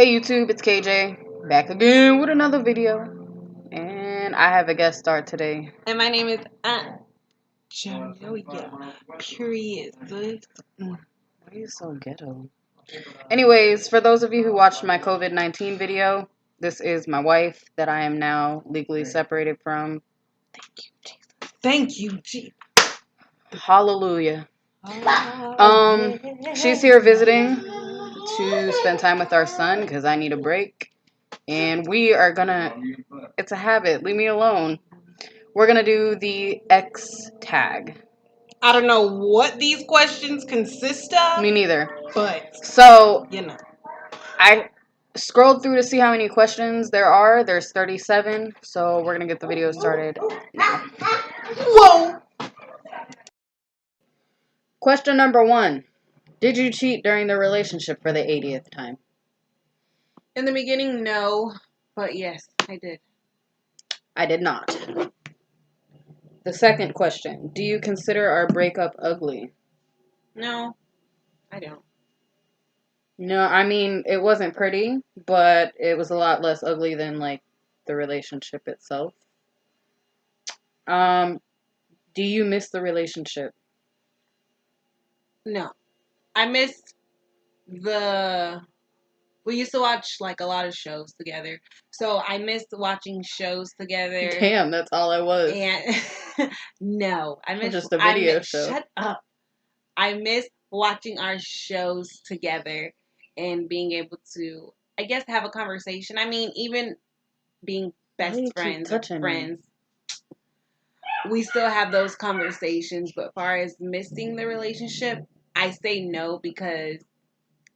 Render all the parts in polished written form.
Hey YouTube, it's KJ, back again with another video, and I have a guest star today. And my name is Aunt Jamelia. Period. Why are you so ghetto? Anyways, for those of you who watched my COVID-19 video, this is my wife that I am now legally separated from. Thank you, Jesus. Thank you, Jesus. Hallelujah. She's here visiting to spend time with our son because I need a break. And we are gonna, it's a habit, leave me alone. We're gonna do the X tag. I don't know what these questions consist of. Me neither. But, So, you know. I scrolled through to see how many questions there are. There's 37. So, we're gonna get the video started now. Whoa! Question number 1. Did you cheat during the relationship for the 80th time? In the beginning, no. But yes, I did. I did not. The second question. Do you consider our breakup ugly? No, I don't. No, I mean, it wasn't pretty, but it was a lot less ugly than, like, the relationship itself. Do you miss the relationship? No. I missed we used to watch like a lot of shows together. So I missed watching shows together. Damn, that's all I was. And no, I miss just a video show. Shut up. I miss watching our shows together and being able to, I guess, have a conversation. I mean, even being best friends or friends, we still have those conversations. But as far as missing the relationship, I say no because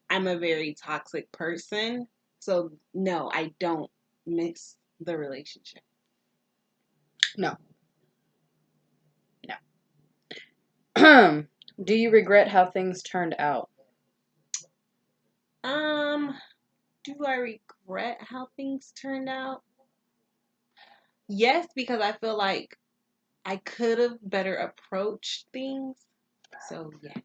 I'm a very toxic person. So no, I don't miss the relationship. No. No. Do you regret how things turned out? Do I regret how things turned out? Yes, because I feel like I could have better approached things. So yes.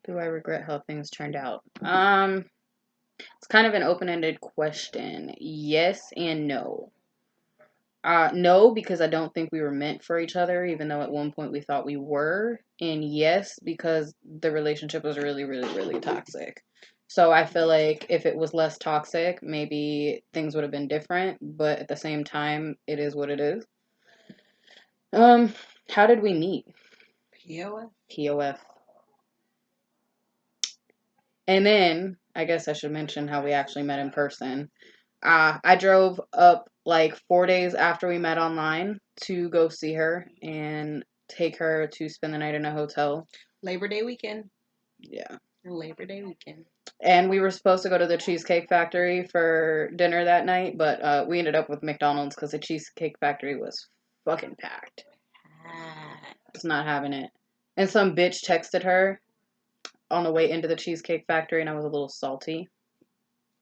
Do I regret how things turned out? It's kind of an open-ended question. Yes and no. No, because I don't think we were meant for each other, even though at one point we thought we were. And yes, because the relationship was really, really, really toxic. So I feel like if it was less toxic, maybe things would have been different. But at the same time, it is what it is. How did we meet? POF. POF. And then, I guess I should mention how we actually met in person. I drove up like 4 days after we met online to go see her and take her to spend the night in a hotel. Labor Day weekend. Yeah. Labor Day weekend. And we were supposed to go to the Cheesecake Factory for dinner that night, but we ended up with McDonald's because the Cheesecake Factory was fucking packed. It's not having it. And some bitch texted her on the way into the Cheesecake Factory, and I was a little salty.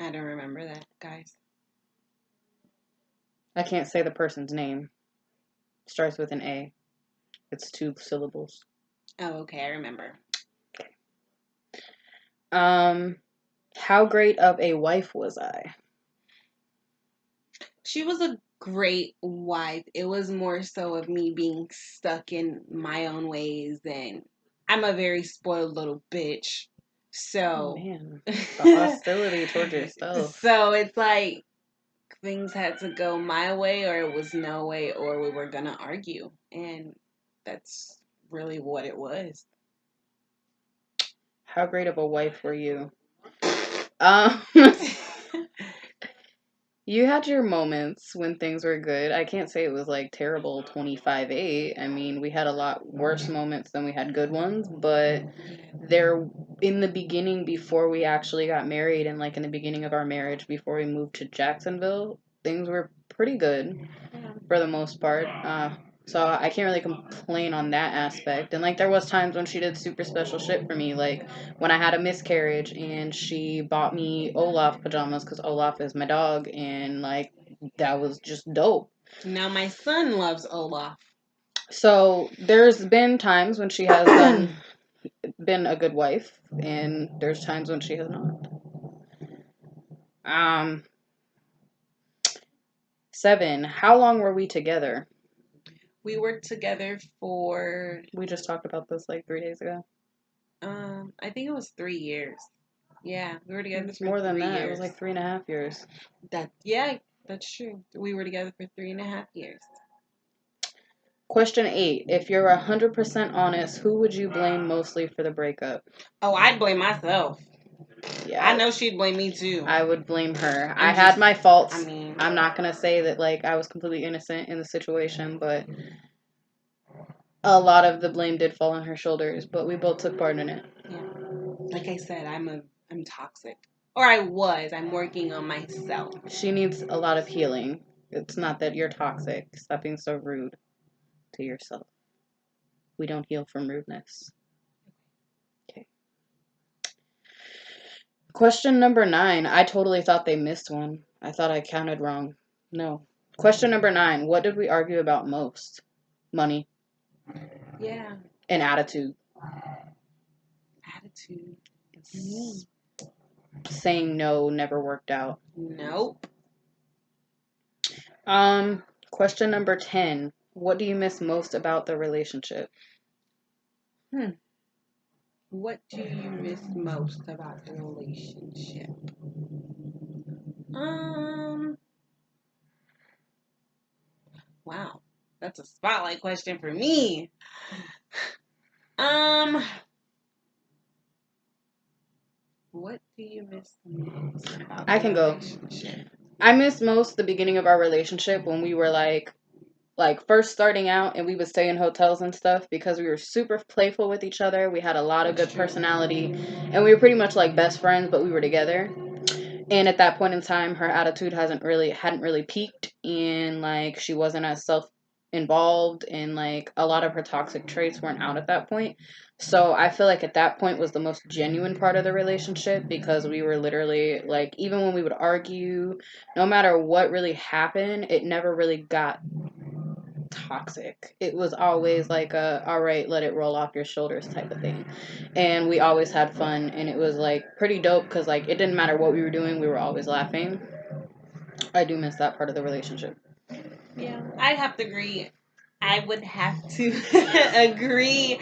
I don't remember that, guys. I can't say the person's name. Starts with an A. It's 2 syllables. Oh, okay, I remember. Okay. How great of a wife was I? She was a great wife. It was more so of me being stuck in my own ways, and I'm a very spoiled little bitch. So, oh, man, the hostility towards yourself. So it's like things had to go my way, or it was no way, or we were gonna argue, and that's really what it was. How great of a wife were you? You had your moments when things were good. I can't say it was like terrible 25-8. I mean, we had a lot worse moments than we had good ones, but there in the beginning before we actually got married and like in the beginning of our marriage before we moved to Jacksonville, things were pretty good for the most part. So I can't really complain on that aspect. And like there was times when she did super special shit for me, like when I had a miscarriage and she bought me Olaf pajamas because Olaf is my dog, and like that was just dope. Now my son loves Olaf. So there's been times when she has been a good wife, and there's times when she has not. 7. How long were we together? We were together for... We just talked about this like 3 days ago. I think it was 3 years. Yeah, we were together for more than 3 that. years. It was like 3.5 years. That's true. We were together for 3.5 years. Question 8. If you're 100% honest, who would you blame mostly for the breakup? Oh, I'd blame myself. Yeah. I know she'd blame me too. I would blame her. I had my faults. I'm not going to say that like I was completely innocent in the situation, but a lot of the blame did fall on her shoulders, but we both took part in it. Yeah. Like I said, I'm toxic. Or I was. I'm working on myself. She needs a lot of healing. It's not that you're toxic. Stop being so rude to yourself. We don't heal from rudeness. Okay. Question number 9. I totally thought they missed one. I thought I counted wrong. No. Question number 9. What did we argue about most? Money. Yeah. And attitude. Attitude. Saying no never worked out. Nope. Question number 10. What do you miss most about the relationship? What do you miss most about the relationship? Wow. That's a spotlight question for me. What do you miss most about I can go. I miss most the beginning of our relationship when we were like first starting out and we would stay in hotels and stuff because we were super playful with each other. We had a lot of good personality and we were pretty much like best friends, but we were together. And at that point in time, her attitude hadn't really peaked, and like she wasn't as self-involved, and like a lot of her toxic traits weren't out at that point. So I feel like at that point was the most genuine part of the relationship because we were literally like, even when we would argue, no matter what really happened, it never really got toxic. It was always like a, all right, let it roll off your shoulders type of thing. And we always had fun, and it was like pretty dope because like it didn't matter what we were doing, we were always laughing. I do miss that part of the relationship. Yeah, I'd have to agree. I would have to agree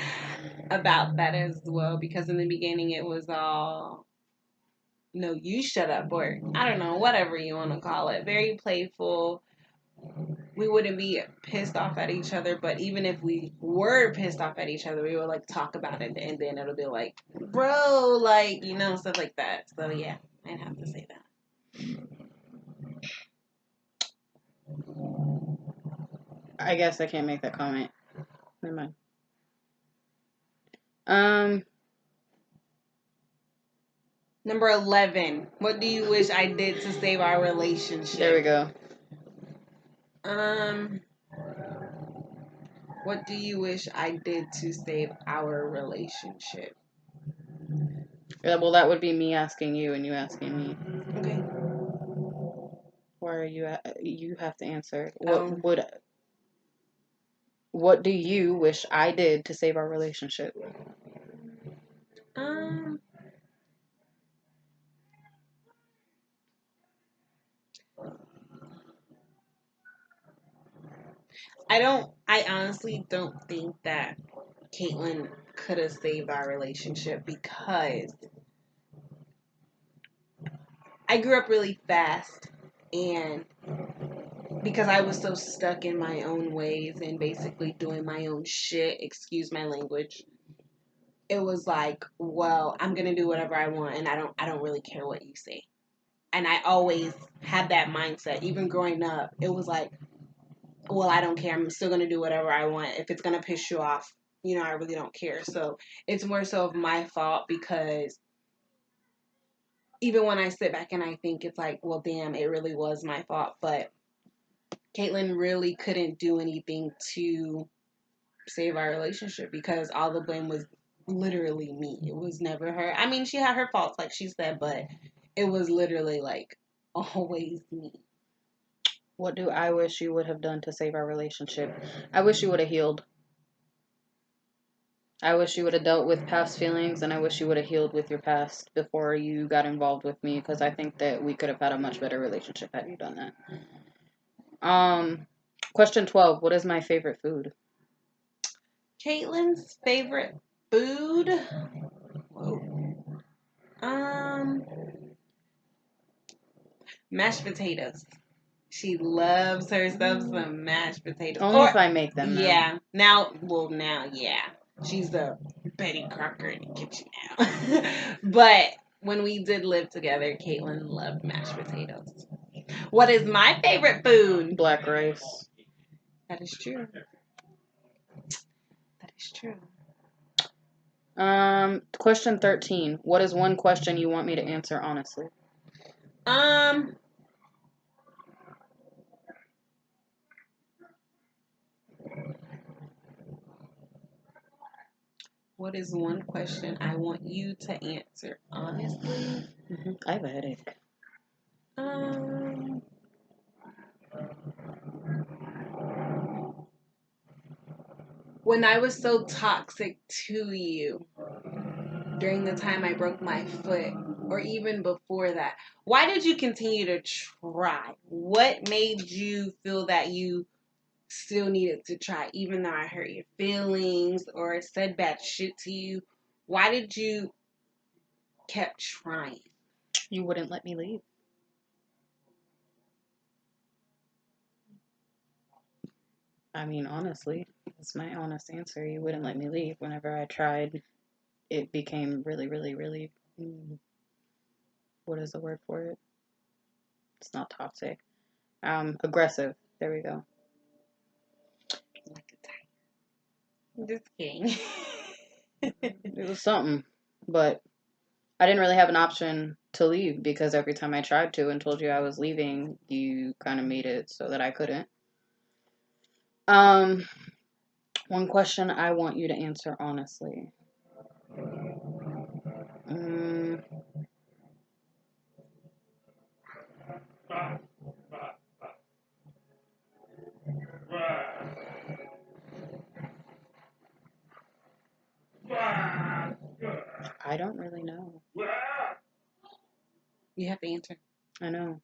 about that as well because in the beginning it was all, no, you shut up, or I don't know, whatever you want to call it. Very playful. We wouldn't be pissed off at each other, but even if we were pissed off at each other, we would like talk about it, and then it'll be like, bro, like, you know, stuff like that. So yeah, I'd have to say that. I guess I can't make that comment. Never mind. Number 11. What do you wish I did to save our relationship? There we go. What do you wish I did to save our relationship? Yeah, well, that would be me asking you and you asking me. Okay. Why are you? You have to answer. What do you wish I did to save our relationship? I honestly don't think that Caitlin could have saved our relationship because I grew up really fast, and because I was so stuck in my own ways and basically doing my own shit, excuse my language, it was like, well, I'm gonna do whatever I want, and I don't really care what you say. And I always had that mindset. Even growing up, it was like, well, I don't care. I'm still gonna do whatever I want. If it's gonna piss you off, you know, I really don't care. So it's more so of my fault because even when I sit back and I think it's like, well, damn, it really was my fault. But Caitlin really couldn't do anything to save our relationship because all the blame was literally me. It was never her. I mean, she had her faults, like she said, but it was literally like always me. What do I wish you would have done to save our relationship? I wish you would have healed. I wish you would have dealt with past feelings, and I wish you would have healed with your past before you got involved with me, because I think that we could have had a much better relationship had you done that. Question 12. What is my favorite food? Caitlin's favorite food? Whoa. Mashed potatoes. She loves herself some mashed potatoes. Only if I make them. Yeah. Now, yeah. She's the Betty Crocker in the kitchen now. But when we did live together, Caitlin loved mashed potatoes. What is my favorite food? Black rice. That is true. That is true. Question 13. What is one question you want me to answer honestly? What is one question I want you to answer honestly? I have a headache. When I was so toxic to you during the time I broke my foot, or even before that, why did you continue to try? What made you feel that you still needed to try, even though I hurt your feelings or said bad shit to you? Why did you kept trying? You wouldn't let me leave. I mean, honestly, that's my honest answer. You wouldn't let me leave. Whenever I tried, it became really, really, really. What is the word for it? It's not toxic. Aggressive. There we go. Like a tiger. Just kidding. It was something, but I didn't really have an option to leave because every time I tried to and told you I was leaving, you kind of made it so that I couldn't. One question I want you to answer honestly. I don't really know. You have to answer. I know.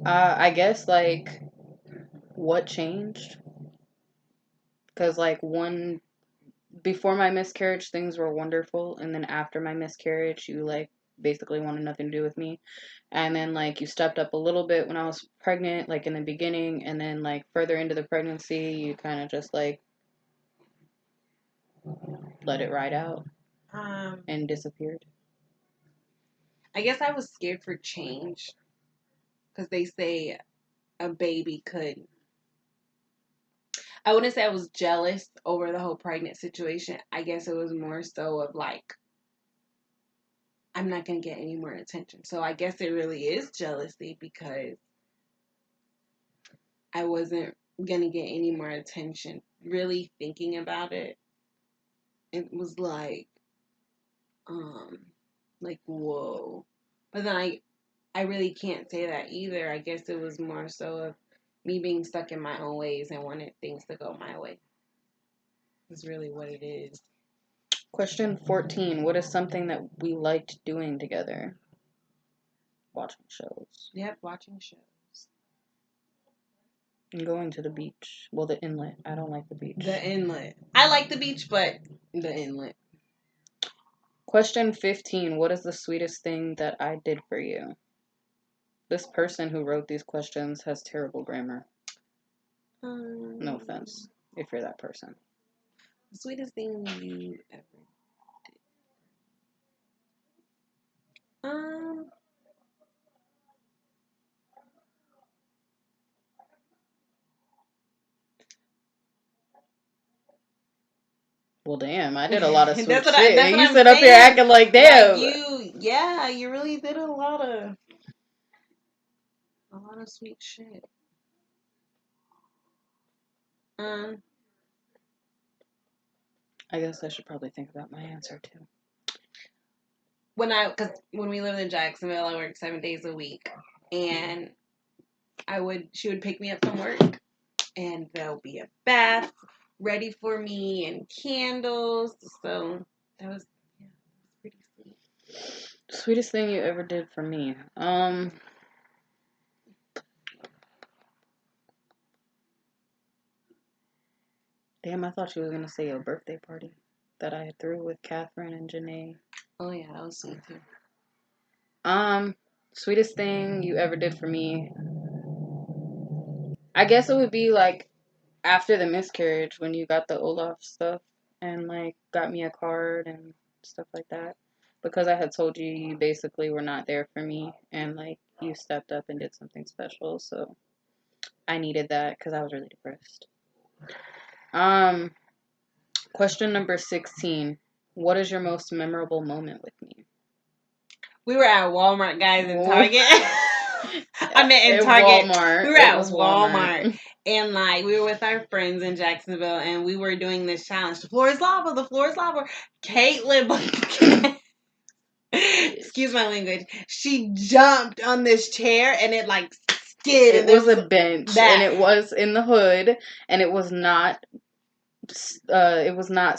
I guess, like, what changed? Because, like, before my miscarriage, things were wonderful. And then after my miscarriage, you, like, basically wanted nothing to do with me. And then, like, you stepped up a little bit when I was pregnant, like, in the beginning. And then, like, further into the pregnancy, you kind of just, like, let it ride out and disappeared. I guess I was scared for change. Because they say a baby could. I wouldn't say I was jealous over the whole pregnant situation. I guess it was more so of like, I'm not going to get any more attention. So I guess it really is jealousy because I wasn't going to get any more attention. Really thinking about it, it was like whoa. But then I really can't say that either. I guess it was more so of me being stuck in my own ways and wanted things to go my way. Is really what it is. Question 14. What is something that we liked doing together? Watching shows. Yep, watching shows. And going to the beach. Well, the inlet. I don't like the beach. The inlet. I like the beach, but the inlet. Question 15. What is the sweetest thing that I did for you? This person who wrote these questions has terrible grammar. No offense, if you're that person. The sweetest thing you ever did. Well, damn, I did a lot of sweet shit. And you sit up here acting like, damn. Like you really did a lot of sweet shit. I guess I should probably think about my answer too. Because when we lived in Jacksonville, I worked 7 days a week, and she would pick me up from work, And there'll be a bath ready for me and candles. So that was pretty sweet. Sweetest thing you ever did for me. Damn, I thought she was gonna say a birthday party that I threw with Catherine and Janae. Oh yeah, that was sweet too. Sweetest thing you ever did for me. I guess it would be like after the miscarriage when you got the Olaf stuff and like got me a card and stuff like that. Because I had told you you basically were not there for me and like you stepped up and did something special, so I needed that because I was really depressed. Question number 16. What is your most memorable moment with me? We were at Walmart, guys, in Target. I meant in Target. Walmart. We were at Walmart. And like we were with our friends in Jacksonville and we were doing this challenge. The floor is lava, the floor is lava. Caitlin excuse my language. She jumped on this chair and it like skid. It was a bench and it was in the hood and it was not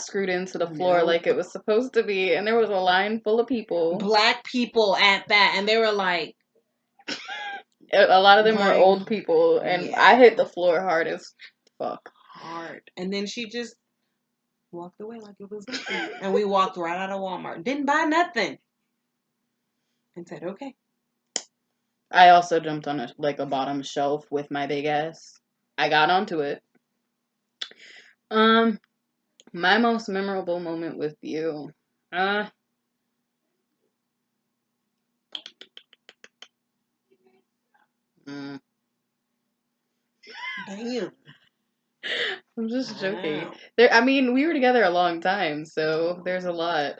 screwed into the floor like it was supposed to be, and there was a line full of people, black people at that, and they were like, a lot of them were old people, and I hit the floor hard as fuck. And then she just walked away like it was nothing, and we walked right out of Walmart, didn't buy nothing, and said okay. I also jumped on a bottom shelf with my big ass. I got onto it. My most memorable moment with you. Damn. I'm just joking. I mean, we were together a long time, so there's a lot.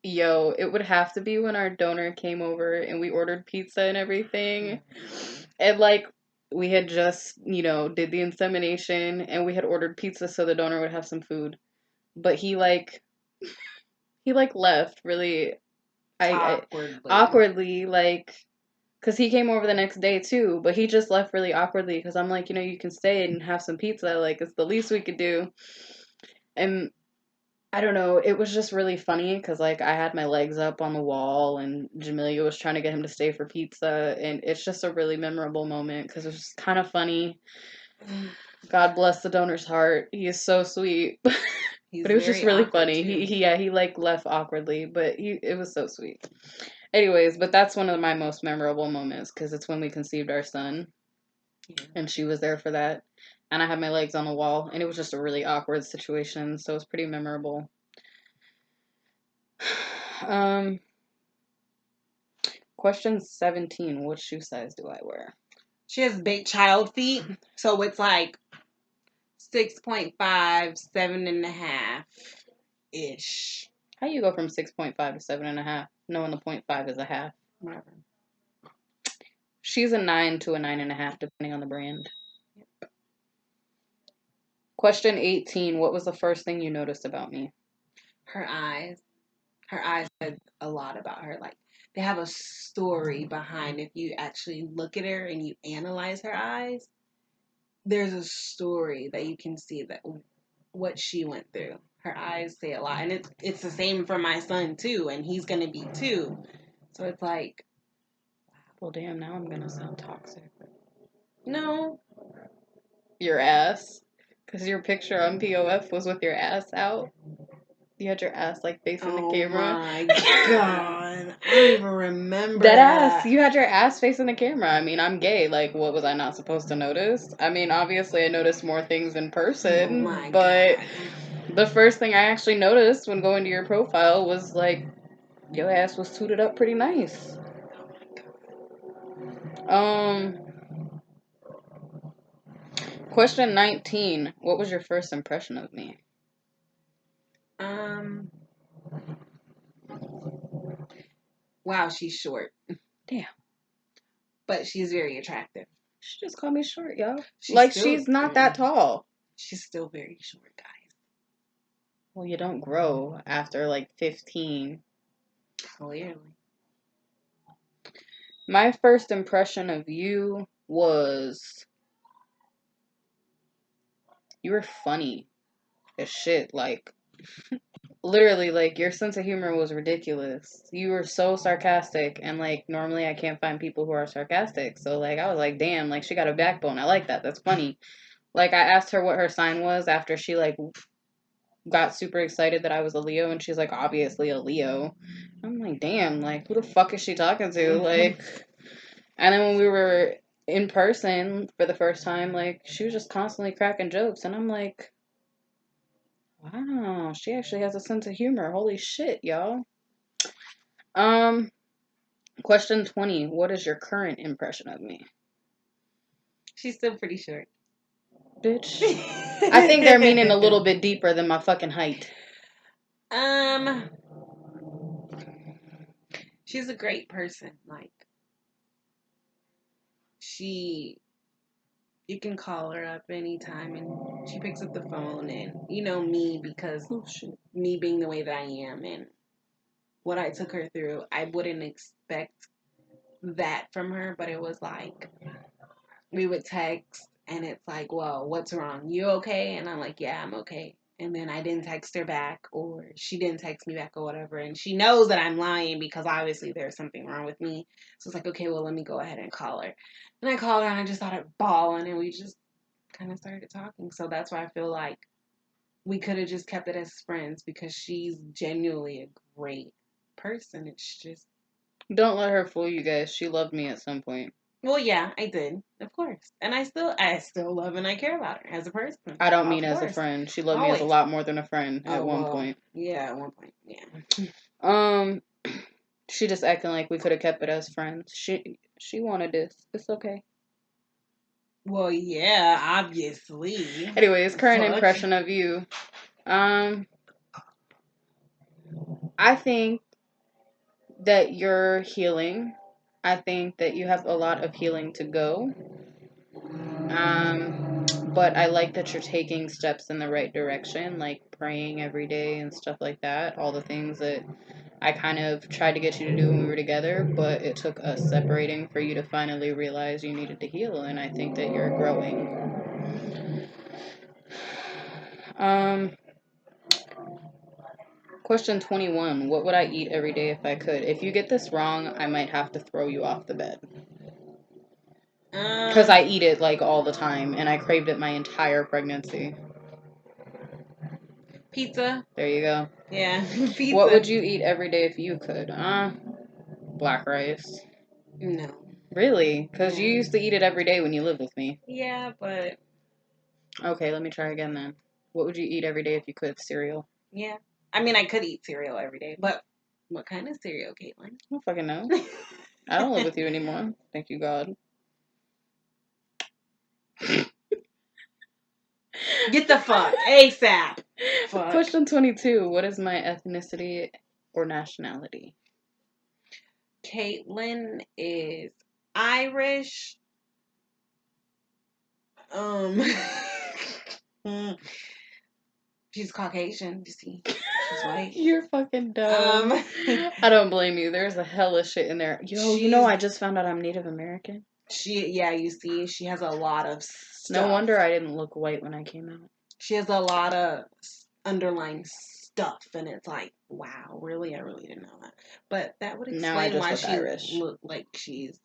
Yo, it would have to be when our donor came over and we ordered pizza and everything. And like we had just, did the insemination and we had ordered pizza so the donor would have some food. But he left really awkwardly, like, because he came over the next day too, but he just left really awkwardly because I'm like, you can stay and have some pizza, like it's the least we could do. And I don't know, it was just really funny because like I had my legs up on the wall and Jamelia was trying to get him to stay for pizza, and it's just a really memorable moment because it was just kind of funny. God bless the donor's heart. He is so sweet. But it was just really funny. He like left awkwardly, but it was so sweet. Anyways, but that's one of my most memorable moments because it's when we conceived our son. Yeah. And she was there for that. And I had my legs on the wall, and it was just a really awkward situation, so it was pretty memorable. Question 17. What shoe size do I wear? She has big child feet, so it's like 6.5, 7.5 ish. How you go from 6.5 to 7.5, knowing the 0.5 is a half? Whatever. She's a 9 to a 9.5, depending on the brand. Yep. Question 18. What was the first thing you noticed about me? Her eyes. Her eyes said a lot about her. Like, they have a story behind. If you actually look at her and you analyze her eyes, there's a story that you can see that what she went through. Her eyes say a lot. And it's the same for my son, too. And he's going to be 2. So it's like... Well, damn, now I'm going to sound toxic. No. Your ass? Because your picture on POF was with your ass out? You had your ass like facing the camera. Oh my god. I don't even remember that ass. You had your ass facing the camera. I mean, I'm gay. Like, what was I not supposed to notice? I mean, obviously I noticed more things in person. But the first thing I actually noticed when going to your profile was like, your ass was tooted up pretty nice. Question 19. What was your first impression of me? Wow, she's short. Damn. But she's very attractive. She just called me short, y'all. She's not that tall. She's still very short, guys. Well, you don't grow after like 15. Clearly. My first impression of you was you were funny as shit. Like, literally, like, your sense of humor was ridiculous. You were so sarcastic, and, like, normally I can't find people who are sarcastic. So, like, I was like, damn, like, she got a backbone. I like that. That's funny. Like, I asked her what her sign was after she, like, got super excited that I was a Leo, and she's like, obviously a Leo. I'm like, damn, like, who the fuck is she talking to? Like, and then when we were in person for the first time, like, she was just constantly cracking jokes, and I'm like, wow, she actually has a sense of humor. Holy shit, y'all. Um, question 20. What is your current impression of me? She's still pretty short. Bitch. I think they're meaning a little bit deeper than my fucking height. She's a great person. Like, you can call her up anytime and she picks up the phone, and you know me, because me being the way that I am and what I took her through, I wouldn't expect that from her, but it was like we would text and it's like, well, what's wrong? You okay? And I'm like, yeah, I'm okay. And then I didn't text her back, or she didn't text me back, or whatever. And she knows that I'm lying because obviously there's something wrong with me. So it's like, okay, well, let me go ahead and call her. And I called her and I just started bawling, and we just kind of started talking. So that's why I feel like we could have just kept it as friends, because she's genuinely a great person. It's just. Don't let her fool you guys. She loved me at some point. Well, yeah, I did, of course, and I still love and I care about her as a person. I don't mean as a friend. She loved me as a lot more than a friend at one point. Yeah, at one point, yeah. She just acting like we could have kept it as friends. She wanted this. It's okay. Well, yeah, obviously. Anyways, current impression of you. I think that you're healing. I think that you have a lot of healing to go. But I like that you're taking steps in the right direction, like praying every day and stuff like that. All the things that I kind of tried to get you to do when we were together, but it took us separating for you to finally realize you needed to heal, and I think that you're growing. Question 21. What would I eat every day if I could? If you get this wrong, I might have to throw you off the bed. Because I eat it, like, all the time, and I craved it my entire pregnancy. Pizza. There you go. Yeah, pizza. What would you eat every day if you could? Black rice. No. Really? Because you used to eat it every day when you lived with me. Yeah, but... Okay, let me try again then. What would you eat every day if you could? Cereal? Yeah. I mean, I could eat cereal every day, but what kind of cereal, Caitlin? I don't fucking know. I don't live with you anymore. Thank you, God. Get the fuck ASAP. Fuck. Question 22. What is my ethnicity or nationality? Caitlin is Irish. She's Caucasian, you see. She's white. You're fucking dumb. I don't blame you. There's a hella shit in there. Yo, you know I just found out I'm Native American. You see, she has a lot of stuff. No wonder I didn't look white when I came out. She has a lot of underlying stuff, and it's like, wow, really? I really didn't know that. But that would explain why she looked like she's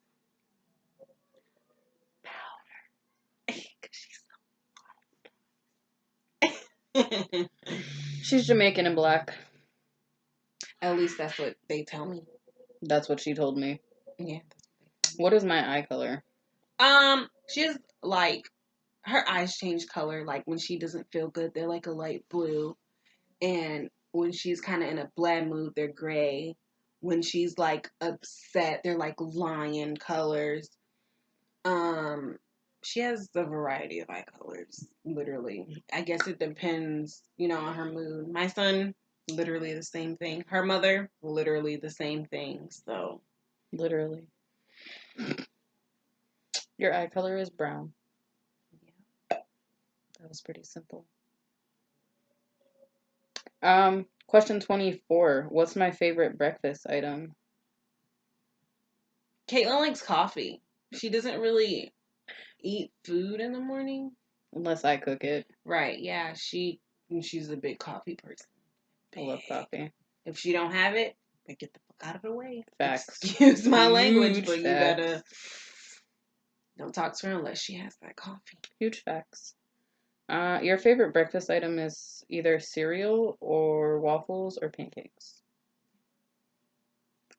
powder. She's Jamaican and black. At least that's what they tell me. That's what she told me. Yeah. What is my eye color? She's like, her eyes change color. Like when she doesn't feel good, they're like a light blue, and when she's kind of in a bad mood, they're gray. When she's like upset, they're like lion colors. She has a variety of eye colors, literally. I guess it depends, on her mood. My son, literally the same thing. Her mother, literally the same thing. So, literally. Your eye color is brown. Yeah. That was pretty simple. Question 24. What's my favorite breakfast item? Caitlin likes coffee. She doesn't really eat food in the morning. Unless I cook it. Right, yeah. She's a big coffee person. I love coffee. If she don't have it, then get the fuck out of the way. Facts. Excuse my Huge language, but facts. you better don't talk to her unless she has that coffee. Huge facts. Your favorite breakfast item is either cereal or waffles or pancakes.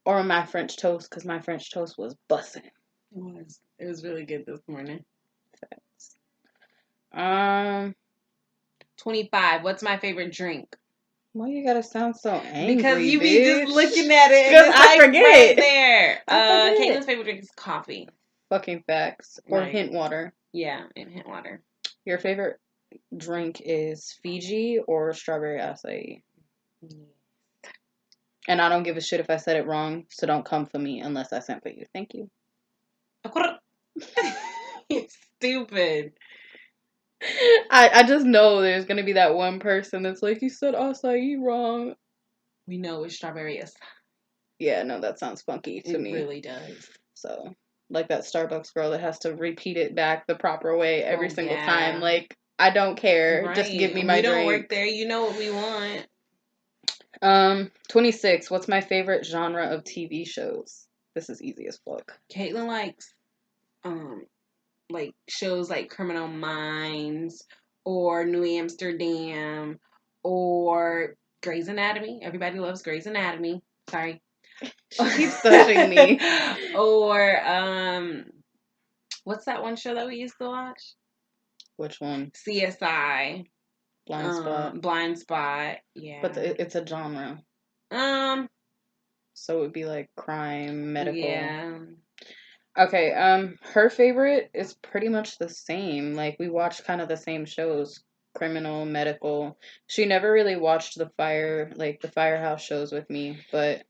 Or my French toast, because my French toast was bussin'. It was really good this morning. Facts. 25. What's my favorite drink? Why you gotta sound so angry, because you bitch? be just looking at it. Because I forget. Right there. I forget. Caitlin's favorite drink is coffee. Fucking facts. Or Right. hint water. Yeah, and hint water. Your favorite drink is Fiji or strawberry acai? And I don't give a shit if I said it wrong, so don't come for me unless I sent for you. Thank you. You're stupid. I just know there's gonna be that one person that's like, you said acai wrong. We know it's strawberry acai. Yeah, no, that sounds funky to me. It really does. So, like that Starbucks girl that has to repeat it back the proper way every single time. Like, I don't care. Right. Just give me my drink. We don't work there. You know what we want. 26. What's my favorite genre of TV shows? This is easy as fuck. Caitlin likes, like shows like Criminal Minds or New Amsterdam or Grey's Anatomy. Everybody loves Grey's Anatomy. Sorry. She keeps touching me. Or what's that one show that we used to watch? Which one? CSI. Blind Spot. Blind Spot. Yeah. But it's a genre. So it would be like crime, medical. Yeah. Okay, her favorite is pretty much the same. Like, we watched kind of the same shows. Criminal, medical. She never really watched the Firehouse shows with me, but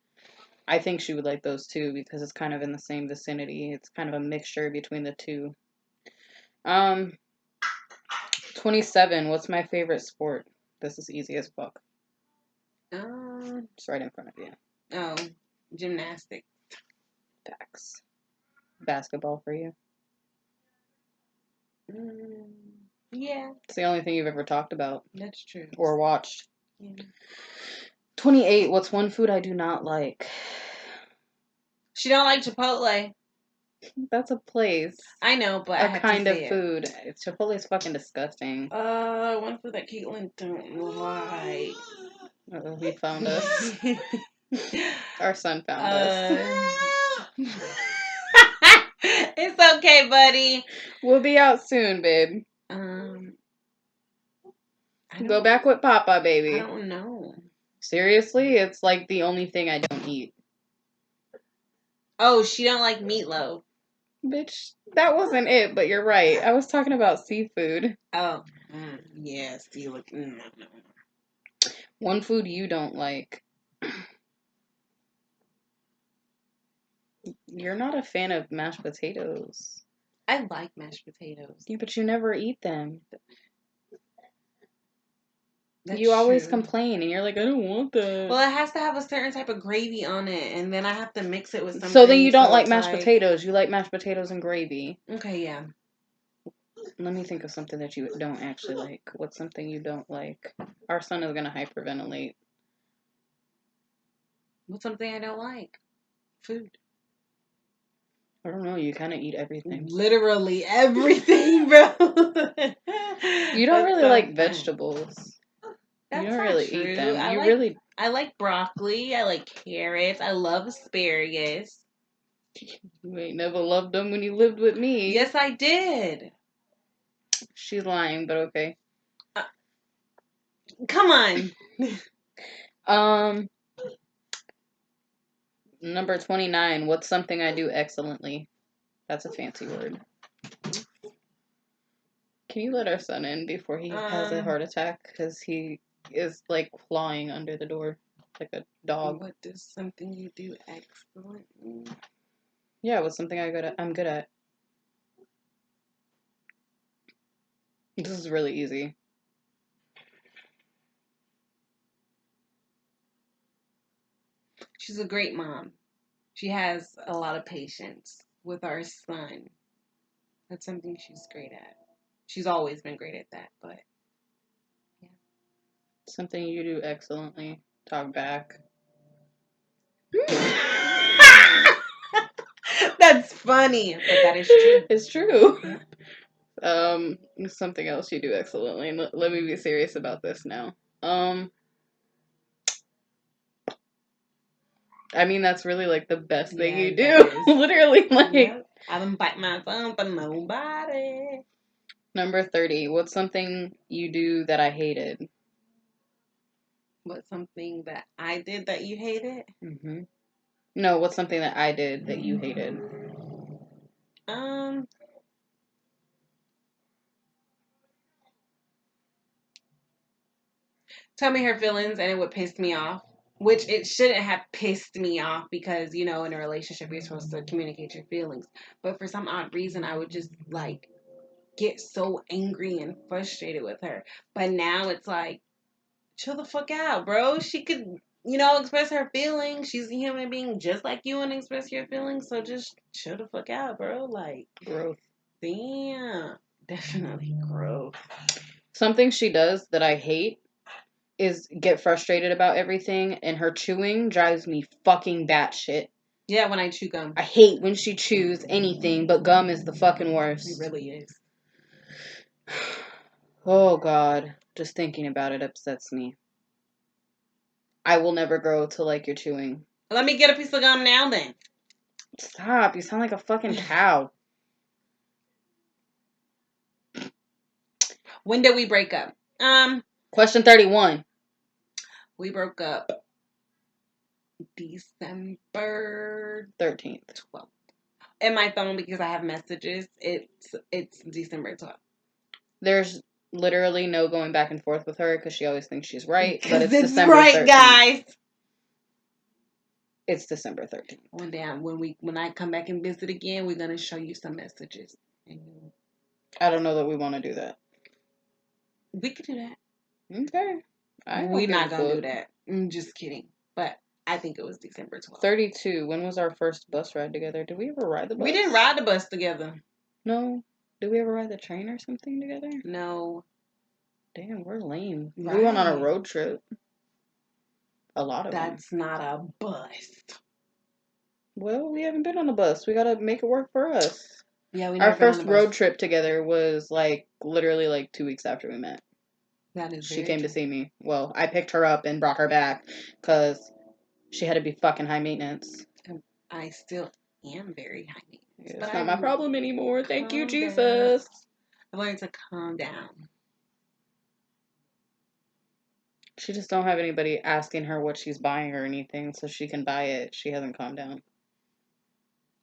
I think she would like those too because it's kind of in the same vicinity. It's kind of a mixture between the two. 27. What's my favorite sport? This is easy as fuck. It's right in front of you. Oh, gymnastics. Facts. Basketball for you? Yeah. It's the only thing you've ever talked about. That's true. Or watched. Yeah. 28. What's one food I do not like? She don't like Chipotle. That's a place. I know, but a kind of food. Chipotle is fucking disgusting. One food that Caitlin don't like. Uh-oh, he found us. Our son found us. It's okay, buddy. We'll be out soon, babe. Go back with Papa, baby. I don't know. Seriously, it's like the only thing I don't eat. Oh, she don't like meatloaf. Bitch, that wasn't it, but you're right. I was talking about seafood. Oh, yeah, seafood. One food you don't like. You're not a fan of mashed potatoes. I like mashed potatoes. Yeah, but you never eat them. That's you always true. complain, and you're like, I don't want that. Well, it has to have a certain type of gravy on it, and then I have to mix it with something. So then you don't like mashed potatoes. You like mashed potatoes and gravy. Okay, yeah. Let me think of something that you don't actually like. What's something you don't like? Our son is going to hyperventilate. What's something I don't like? Food. I don't know. You kind of eat everything. Literally everything, bro. You don't really like vegetables. That's you don't really true. eat them. I like broccoli. I like carrots. I love asparagus. You ain't never loved them when you lived with me. Yes, I did. She's lying, but okay. Come on. Number 29. What's something I do excellently? That's a fancy word. Can you let our son in before he has a heart attack? Because he is like clawing under the door like a dog. What does something you do excellently? Yeah, what's something I'm good at. This is really easy. She's a great mom. She has a lot of patience with our son. That's something she's great at. She's always been great at that, but yeah. Something you do excellently. Talk back. That's funny, but that is true. It's true. Yeah. Something else you do excellently. Let me be serious about this now. I mean, that's really like the best thing you do. Literally, like. Yep. I don't bite my tongue for nobody. Number 30. What's something you do that I hated? What's something that I did that you hated? Mm-hmm. No, what's something that I did that you hated? Tell me her feelings and it would piss me off. Which it shouldn't have pissed me off because, you know, in a relationship, you're supposed to communicate your feelings. But for some odd reason, I would just, like, get so angry and frustrated with her. But now it's like, chill the fuck out, bro. She could, you know, express her feelings. She's a human being just like you and express your feelings. So just chill the fuck out, bro. Like, growth. Damn. Definitely growth. Something she does that I hate is get frustrated about everything, and her chewing drives me fucking batshit. Yeah, when I chew gum. I hate when she chews anything, but gum is the fucking worst. It really is. Oh, God. Just thinking about it upsets me. I will never grow to like your chewing. Let me get a piece of gum now, then. Stop. You sound like a fucking cow. When did we break up? Question 31. We broke up December 13th. 12th. In my phone, because I have messages, it's December 12th. There's literally no going back and forth with her because she always thinks she's right. But it's December right, 13th. Guys. It's December 13th. One day, when I come back and visit again, we're gonna show you some messages. I don't know that we want to do that. We could do that. Okay. We're not gonna do that. I'm just kidding. But I think it was December 12th. 32. When was our first bus ride together? Did we ever ride the bus? We didn't ride the bus together. No. Did we ever ride the train or something together? No. Damn, we're lame. Right. We went on a road trip. A lot of That's them. not a bus. Well, we haven't been on a bus. We gotta make it work for us. Yeah, our first road trip together was like literally like 2 weeks after we met. That is she came to see me. Well, I picked her up and brought her back because she had to be fucking high maintenance. I still am very high maintenance. Yeah, it's not my problem anymore. Thank you, Jesus. I've learned to calm down. She just don't have anybody asking her what she's buying or anything, so she can buy it. She hasn't calmed down.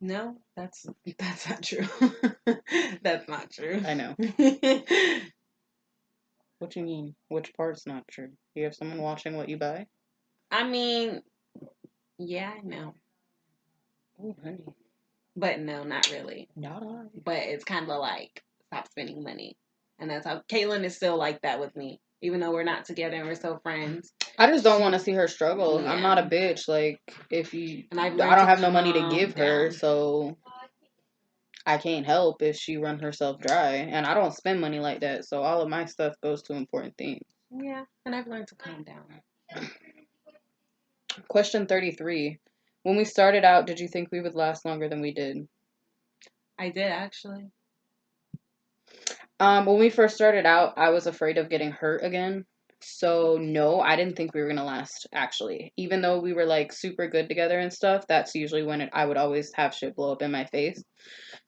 No, that's not true. That's not true. I know. What you mean? Which part's not true? You have someone watching what you buy? I mean, yeah, I know. Oh, honey. But no, not really. Not I. But it's kind of like, stop spending money. And that's how Caitlin is still like that with me. Even though we're not together and we're still friends. I just don't want to see her struggle. Yeah. I'm not a bitch. Like, if you... I don't have no money to give her, so... I can't help if she run herself dry. And I don't spend money like that, so all of my stuff goes to important things. Yeah, and I've learned to calm down. Question 33. When we started out, did you think we would last longer than we did? I did, actually. When we first started out, I was afraid of getting hurt again. So, no, I didn't think we were going to last, actually. Even though we were, like, super good together and stuff, that's usually when I would always have shit blow up in my face.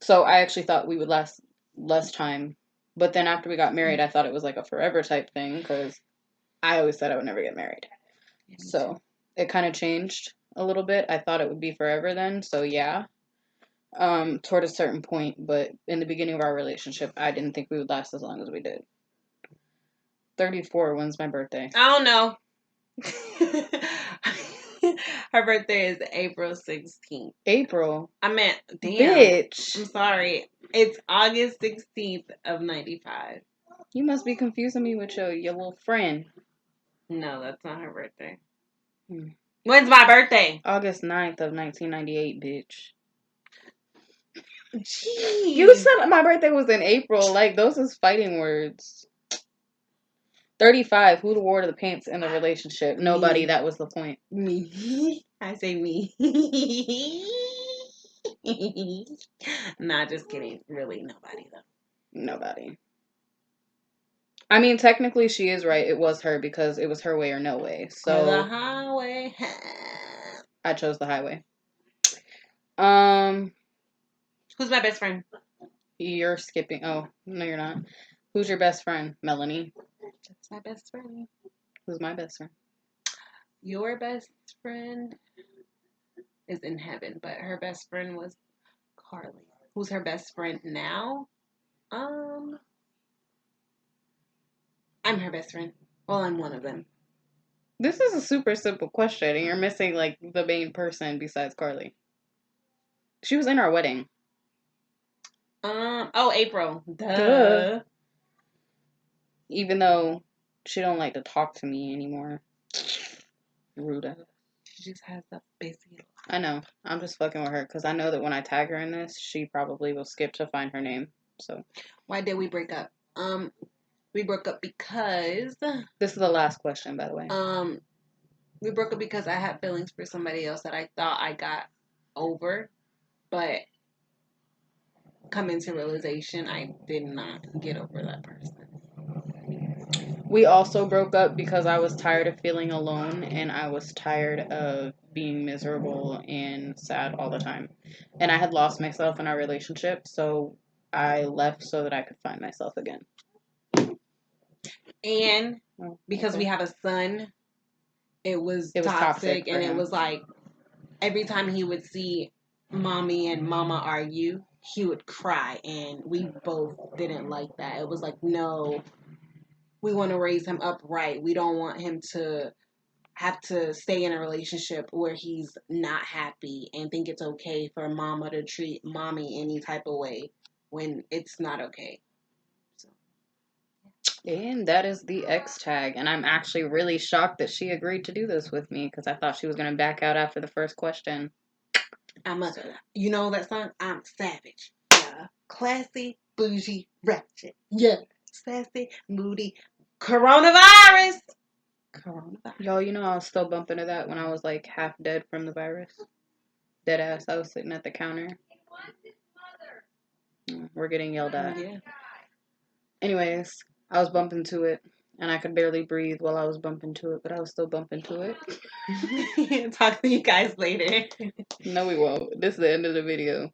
So, I actually thought we would last less time. But then after we got married, I thought it was, like, a forever type thing, because I always said I would never get married. Yeah, so, it kind of changed a little bit. I thought it would be forever then, so yeah. Toward a certain point, but in the beginning of our relationship, I didn't think we would last as long as we did. 34, when's my birthday? I don't know. Her birthday is April 16th. April? I meant, damn. Bitch. I'm sorry. It's August 16th of 95. You must be confusing me with your little friend. No, that's not her birthday. When's my birthday? August 9th of 1998, bitch. Jeez. You said my birthday was in April. Like, those is fighting words. 35. Who wore the pants in the relationship? Me. Nobody. That was the point. Me. I say me. Nah, just kidding. Really, nobody, though. Nobody. I mean, technically, she is right. It was her because it was her way or no way. So the highway. I chose the highway. Who's my best friend? You're skipping. Oh, no, you're not. Who's your best friend? Melanie. That's my best friend. Who's my best friend? Your best friend is in heaven, but her best friend was Carly. Who's her best friend now? I'm her best friend. Well, I'm one of them. This is a super simple question, and you're missing, like, the main person besides Carly. She was in our wedding. Oh, April. Duh. Even though she don't like to talk to me anymore. Rude ass. She just has a busy. I know. I'm just fucking with her because I know that when I tag her in this, she probably will skip to find her name. So. Why did we break up? We broke up because. This is the last question, by the way. We broke up because I had feelings for somebody else that I thought I got over, but coming to realization, I did not get over that person. We also broke up because I was tired of feeling alone and I was tired of being miserable and sad all the time. And I had lost myself in our relationship, so I left so that I could find myself again. And because we have a son, it was toxic and it was like every time he would see mommy and mama argue, he would cry, and we both didn't like that. It was like, no, we want to raise him upright. We don't want him to have to stay in a relationship where he's not happy and think it's okay for mama to treat mommy any type of way when it's not okay. So. And that is the X tag. And I'm actually really shocked that she agreed to do this with me because I thought she was going to back out after the first question. You know that song? I'm savage. Yeah. Classy, bougie, ratchet. Yeah. Sassy, moody. Coronavirus. Yo, you know I was still bumping to that when I was like half dead from the virus. Dead ass. I was sitting at the counter. We're getting yelled at. Yeah. Anyways, I was bumping to it. And I could barely breathe while I was bumping to it, but I was still bumping to it. Talk to you guys later. No, we won't. This is the end of the video.